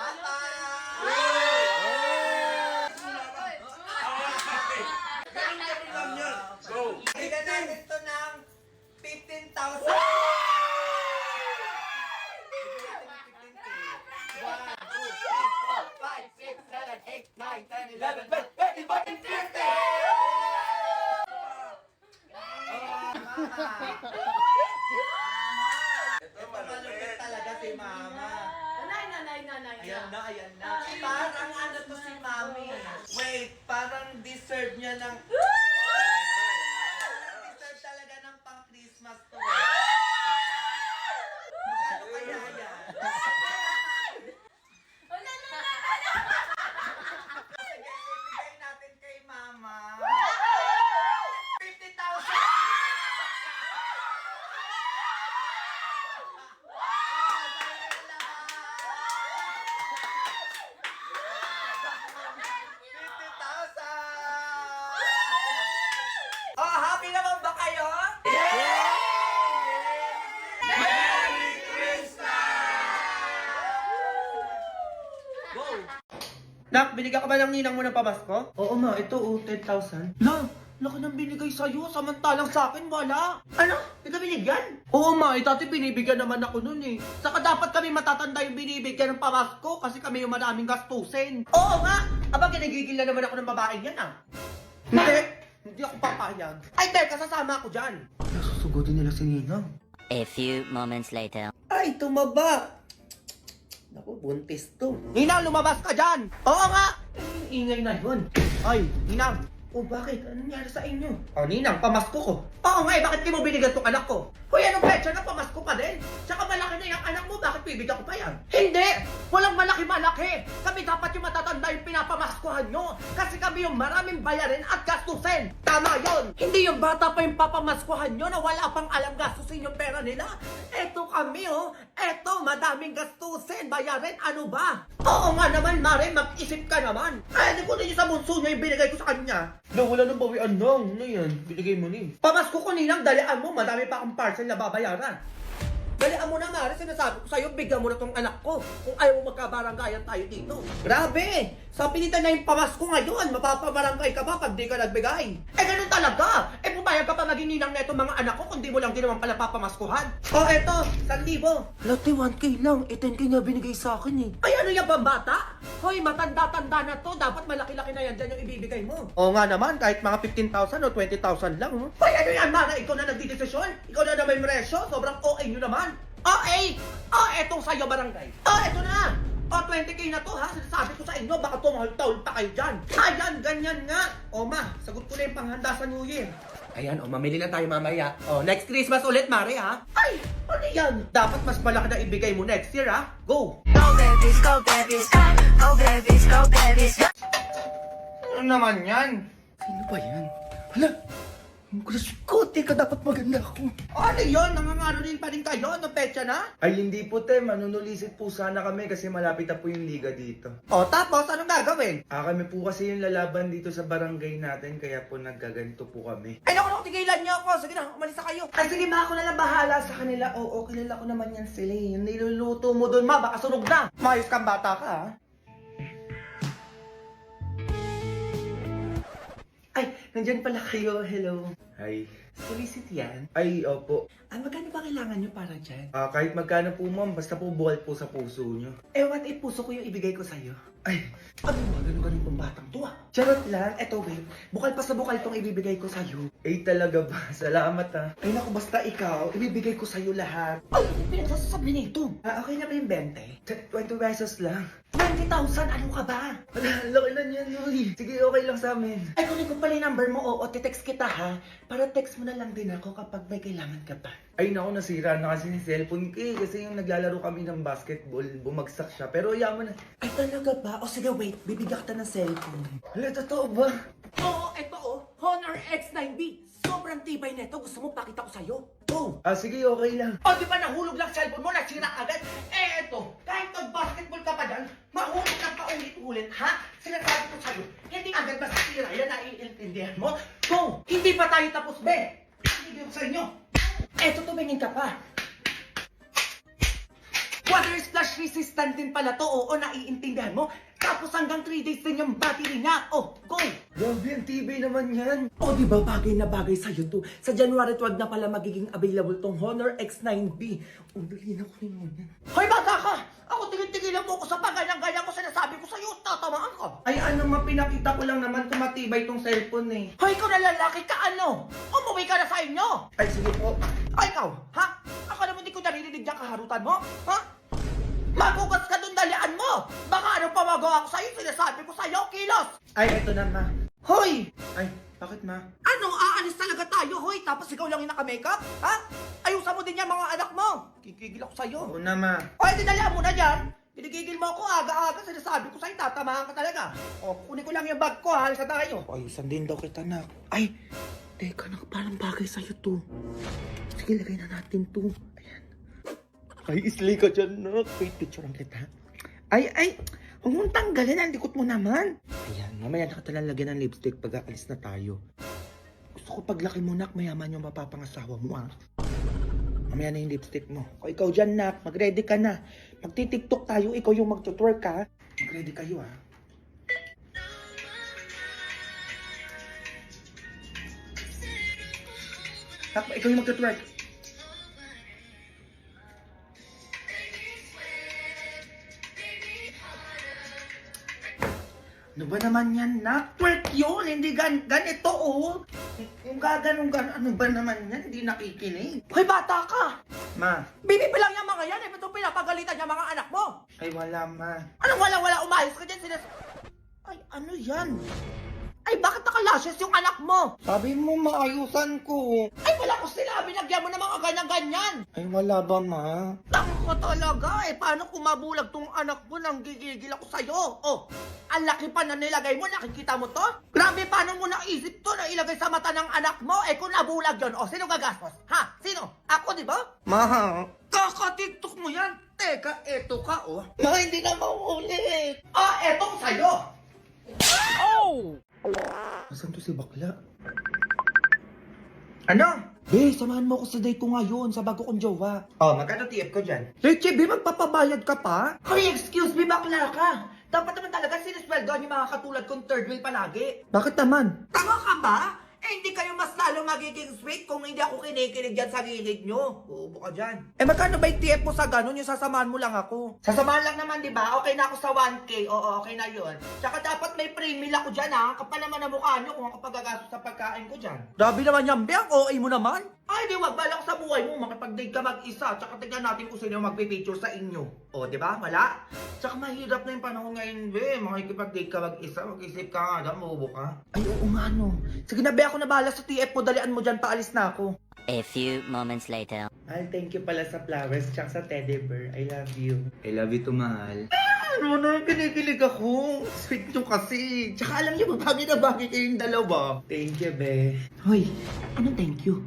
Papa! Ganun lang yan. Go! Bigyan natin ito ng 15,000. 1, 2, 3, 4, 5, 6, 7, 8, 9, 10, 11, 12, 13. Ito malupit talaga si Mama. Ayan na, ayan na. Parang ano to si Mami. Wait, parang deserve niya ng... Deserve talaga ng pang-Christmas to. Magkano kaya yan? Sige, ibigay natin kay Mama. 50,000! Oh, happy naman ba kayo? Yeah! Merry Christmas! Go! Nak, binigyan ka ba ng ninang mo ng pamasko? Oo ma, ito 10,000. Na, laki nang binigay sa'yo, samantalang sa akin wala. Ano? Ito binigyan? Oo ma, dati binibigyan naman ako nun eh. Saka dapat kami matatanda yung binibigyan ng pamasko kasi kami yung maraming gastusin. Oo nga! Aba, kinagigil na naman ako ng babaeng yan ah. Hindi ako papayag. Ay, teka, sasama ako dyan. Nasusugutin nila si Ninang. A few moments later. Ay, tumaba. Naku, buntis to. Ninang, lumabas ka dyan! Oo nga! Ingay na yun. Ay, Ninang. O bakit? Anong nangyari sa inyo? O, Ninang, pamasko ko. Oo nga, bakit di mo binigyan tong anak ko? Hoy, anong petsa na pamasko pa din? Tsaka malaki na yung anak mo, bakit bibigyan ko pa yan? Hindi! Walang malaki-malaki! Kami dapat yung matatanda yung pinapamaskuhan nyo! Kasi kami yung maraming bayarin at gastusin! Tama yon! Hindi yung bata pa yung papamaskuhan nyo na wala pang alam gastusin yung pera nila! Eto kami oh! Eto, madaming gastusin! Bayarin, ano ba? Oo nga naman, Mare, mag-isip ka naman! Ay, di ko din sa bunso nyo yung binigay ko sa kanya! Wala nang bawian lang. Ano yan? Binigay mo ni. Pamasko ko Ninang, dalian mo. Madami pa akong parcel na babayaran. Dalian mo na Mare, sinasabi ko sa'yo, bigyan mo na tong anak ko. Kung ayaw mo magkabaranggayan tayo dito. Grabe! Sa pilitan na yung pamasko ngayon, mapapabarangay ka ba pag di ka nagbigay? Eh ganun talaga! Eh pumayag ka pa maging ninang na itong mga anak ko kung di mo lang din naman pala papamaskuhan. O eto, 1,000. Lati, 1K lang. 10K na binigay sa akin eh. Ay ano yan, bambata? Hoy, matanda-tanda na to. Dapat malaki-laki na yan dyan yung ibibigay mo. Oo nga naman, kahit mga 15,000 o 20,000 lang. Oh. Hoy, ano yan, Mara? Ikaw na nagdidesisyon? Ikaw na may resyo? Sobrang OA nyo naman. OA! O, etong sa'yo barangay. O, eto na! O, 20K na to ha. Sinasabi ko sa inyo, baka tumahol-tahol pa kayo dyan. Ayan, ganyan nga. O ma, sagot ko na yung panghanda sa New Year. Ayan, o, mamili na tayo mamaya. O, next Christmas ulit, Mare ha. Ay, ano yan? Dapat mas malaki na ibigay mo next year ha. Go! Go babies, go babies, go babies, go babies. Ano naman yan? Sino ba yan? Hala! Kulas ko, teka, dapat maganda ako. Ano yun? Nangangano din pa rin kayo? Ano petsa na? Ay, hindi po, te. Manunulisit po sana kami kasi malapit na po yung liga dito. O, tapos anong gagawin? Kami po kasi yung lalaban dito sa barangay natin, kaya po naggaganito po kami. Ay, naku, tigilan niyo ako. Sige na, umalis na kayo. Ay, sige ma, ako na lang bahala sa kanila. Oo, kilala ko naman yan sila. Yung niluluto mo doon, ma, baka sunog na. Mayos kang bata ka, ha? Ay, nandyan pala kayo. Hello. Ay. Solicit yan? Ay, opo. Ah, magkano ba kailangan nyo para dyan? Kahit magkano po, ma'am, basta po buwal po sa puso nyo. Eh, what if puso ko yung ibigay ko sa'yo? Ay, Ano ba? Ganun pang batang to, ah. Charot lang. Eto, babe. Bukal pa sa bukal tong ibibigay ko sa'yo. talaga ba? Salamat, ha. Ay, naku, basta ikaw, ibibigay ko sa'yo lahat. Ay, ano pinagsasabi nito? Okay na ba yung 20? 20 pesos lang. 20,000? Ano ka ba? Wala, laki na niyan, uy. Sige, okay lang sa amin. Ay, kunin ko pala yung number mo, oo, titext kita ha. Para text mo na lang din ako kapag may kailangan ka pa. Ay, naku, nasira na kasi yung cellphone ko eh. Kasi yung naglalaro kami ng basketball, bumagsak siya. Pero yaman na. Ay, talaga ba? O sige, wait, bibigyan kita ng cellphone. Hala, totoo ba? Oo, eto oh, Honor X9B. Sobrang tibay nito, gusto mo pakita ko sa'yo? Go! Sige, okay lang. O, di ba nahulog lang cellphone mo, nasira agad? Eh, eto, kahit nag-basketball ka pa dyan, mahulog ka pa ulit-ulit, ha? Sinasabi ko sa'yo, hindi agad masisira yan, naiintindihan mo? Go! Hindi pa tayo tapos, be! Hindi ko sa inyo. Eto, tumingin ka pa. Water splash resistant din pala to. Oo, naiintindihan mo. Tapos hanggang 3 days din yung battery niya. Oh, go! Grabe, ang tibay naman yan. O, di ba bagay na bagay sa'yo to? Sa January 12 na pala magiging available tong Honor X9B. O, dali na ko rin mo yan. Hoy, bata ka! Ako tigil-tigilan mo ko sa paganyang-ganyan ko sinasabi ko sa'yo. Tatamaan ka. Ay, ano nga, pinakita ko lang naman kung matibay tong cellphone eh. Hoy, ikaw na lalaki ka ano? Umuwi ka na sa inyo! Ay, sige po. Ay, ikaw, ha? Ako naman di ko naririnig yung kaharutan mo, ha? Magugas ka dun, dalian mo! Baka anong pamagawa ko sa'yo, sinasabi ko sa'yo, kilos! Ay, eto na, ma. Hoy! Ay, bakit, ma? Ano, aalis talaga tayo, hoy? Tapos ikaw lang yung naka-makeup, ha? Ayusan mo din yan mga anak mo! Kikigil ako sa'yo. Oo na, ma. O, di dalian mo na dyan! Pinigigil mo ako aga-aga, sinasabi ko sa'yo, tatamaan ka talaga. O, kunin ko lang yung bag ko, halis na tayo. Ayusan din daw kita, nak. Ay, teka, parang bagay sa'yo to. Sige, lagay na natin to. Ayan. Ay, islay ka dyan, nak. Wait, picturean kita. Ay, huwag mong tanggalin, ang likot mo naman. Ayan, mamaya na kita lang lagyan ng lipstick pag aalis na tayo. Gusto ko paglaki mo, nak, mayaman yung mapapangasawa mo, ah. Mamaya na yung lipstick mo. O, ikaw dyan, nak, mag-ready ka na. Magti-tiktok tayo, ikaw yung mag-twerk, ha. Mag-ready kayo, ah. Nak, ikaw yung mag-twerk. Ano ba naman yan, nak? Twerk yun, hindi ganito, oh. Yung gaganong ano ba naman yan? Hindi nakikinig. Hoy, bata ka! Ma. Bibibi lang yung mga yan, eh. Ba't pinapagalitan yung mga anak mo? Ay, wala, ma. Anong wala-wala? Umayos ka dyan, Ay, ano yan? Ay, bakit nakalashes yung anak mo? Sabi mo, maayusan ko. Ay, wala ko sinabi. Lagyan mo ng mga ganyan-ganyan. Ay, wala ba, ma? Tama ka talaga. Paano kung mabulag tong anak mo nang gigigil ako sa'yo? Oh, ang laki pa na nilagay mo. Nakikita mo to? Grabe, paano mo naisip to na ilagay sa mata ng anak mo? Kung nabulag yun, sino gagastos? Ha? Sino? Ako, di ba? Ma. Kaka-tiktok mo yan. Teka, eto ka, oh. Ma, hindi na maulit. Etong sa'yo. Nasaan to si bakla? Ano? Be, samahan mo ako sa date ko ngayon sa bago kong jowa. Oh, magkano TF ko dyan? Leche, be, magpapabayad ka pa? Hoy, excuse me, bakla ka. Dapat naman talaga sinisweldoan yung mga katulad kong third wheel palagi. Bakit naman? Tama ka ba? Hindi kayo mas lalo magiging sweet kung hindi ako kinikinig dyan sa gilid nyo. Uubo ka dyan. Magkano ba yung TF mo sa ganun? Yung sasamahan mo lang ako. Sasamahan lang naman, di ba? Okay na ako sa 1K. Oo, okay na yun. Tsaka dapat may free meal ako dyan, ha? Kapal naman ang mukha nyo kung ako pagagastos sa pagkain ko dyan. Grabe naman yan, Biang. OA mo naman. Ay, di wag balak sa buhay mo. Makipag-date ka mag-isa. Tsaka tignan natin kung sino magpipicture sa inyo. O, di ba? Wala? Tsaka mahirap na yung panahon ngayon, be. Makikipag-date ka mag-isa. Mag-isip ka nga, mabubo ka. Ay, oo nga, no. Sige na, be. Ako na bahala sa TF mo. Dalian mo dyan. Paalis na ako. A few moments later. Mahal, thank you pala sa flowers tsaka sa teddy bear. I love you. I love you too, mahal. Ano na, kinikilig ako. Sweet nyo kasi. Tsaka alam niyo, bagay na bagay kayong dalawa. Thank you, be. Hoy, anong thank you?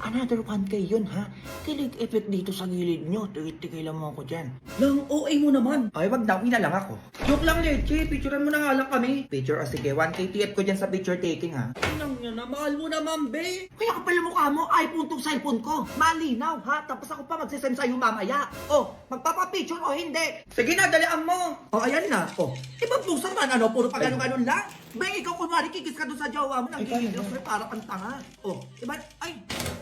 Another 1K yun, ha? Kilig effect dito sa gilid nyo. Tigil-tigilan mo ako dyan. Lang, OA mo naman. Ay, wag na. Uwi na lang ako. Joke lang, Leche. Picturean mo na nga lang kami. Picture, o sige. 1K TF ko dyan sa picture taking, ha? Inang nyo na. Mahal mo naman, be. Kaya kapal ang mukha mo. iPhone tong cellphone ko. Malinaw, ha? Tapos ako pa magsisend sa'yo mamaya. Oh, magpapapicture o hindi. Sige na, dalian mo. Oh, ayan na. Oh, ibang pusa man, ano? Puro pa ganun-ganun lang. Ba, ikaw kunwari kikis ka doon sa jowa mo. Nagigigil ako para kang tanga. Oh, diba? Ay,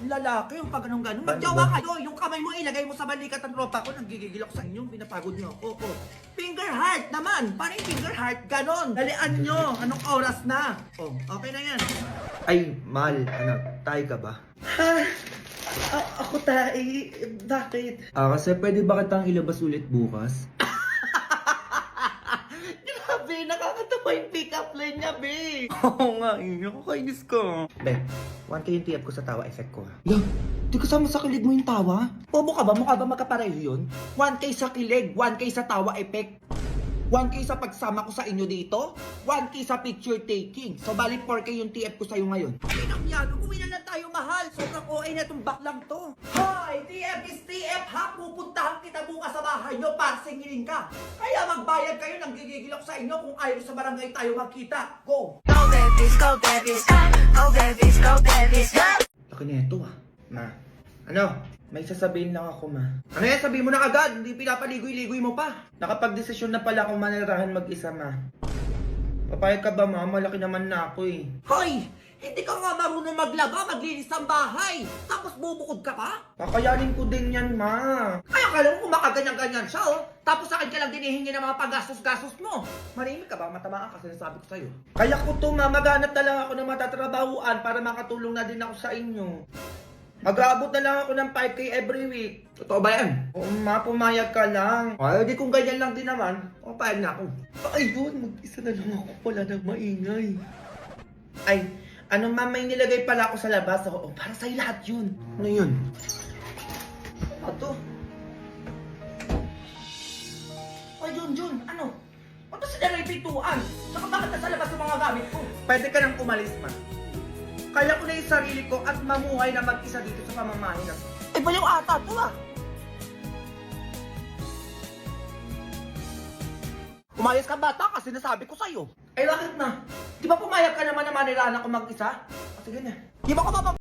lalaki yung pag ganun-ganun. Magjowa kayo. Yung kamay mo ilagay mo sa balikat ng tropa ko. Nagigigil ako sa inyo. Pinapagod niyo ako. Oh, finger heart naman. Paano yung finger heart? Ganon. Dalian nyo. Anong oras na? Oh, okay na yan. Ay, mahal. Ano, tayo ka ba? Ha? Ako tayo. Bakit? Kasi pwede ba kitang ilabas ulit bukas? Grabe, nakakatawa yung pick-up line niya, be. Oo nga, nakakainis ka. Be, 1K yung TF ko sa tawa effect ko, ha? Lang, di kasama sa kilig mo yung tawa? Bobo ka ba? Mukha ba magkapareho yun? 1K sa kilig, 1K sa tawa effect. 1K sa pagsama ko sa inyo dito, 1K sa picture taking. So, bali 4K yung TF ko sa'yo ngayon. Ay, yan, umuwi na lang tayo, mahal. Sobrang OA na itong baklang to. Hoy, TF is TF, ha? Pupuntahan kita bukas sa bahay nyo para singilin ka. Kaya magbayad kayo, nang gigigil ako sa inyo kung ayaw sa barangay tayo magkita. Go! Go babies, go babies, go babies, go babies, go. Laki na ito, ah. Ma, ano? May sasabihin lang ako, ma. Ano yan? Sabihin mo na agad. Hindi pinapaligoy-ligoy mo pa. Nakapag-desisyon na pala akong manirahan mag-isa, ma. Papayag ka ba, ma? Malaki naman na ako eh. Hoy! Hindi ka nga marunong maglaba, maglinis ng bahay. Tapos bubukod ka pa? Kakayanin ko din yan, ma. Kaya akala mo kumakaganyan-ganyan siya, oh. Tapos sa akin ka lang dinihingi ng mga paggastos-gastos mo. Marimi ka ba? Matamaan ka kasi nasabi ko sa'yo. Kaya ko to, ma. Maghanap na lang ako ng matatrabahuan para makatulong na din ako sa inyo. Mag-aabot na lang ako ng 5K every week. Totoo ba yan? Oo, ma. Pumayag ka lang. Ay, di kung ganyan lang din naman. O, payag na ako. Ayun, mag-isa na lang ako. Wala nang maingay. Ay, ano, ma? May nilagay pala ako sa labas. Oo, para sa'yo lahat yun. Ano yun? Ano to? Ay, Jun, ano? Ano sila na ipintuan? Saka bakit nasa labas yung mga gamit ko? Pwede ka nang umalis, ma. Kaya ko na yung sarili ko at mamuhay na mag-isa dito sa pamamahay na. Ay, ba yung ata to, ah? Umayos ka bata kasi nasabi ko sa'yo. Eh, bakit, ma? Di ba pumayag ka naman na manirahan ako mag-isa? Sige na. Di ba ko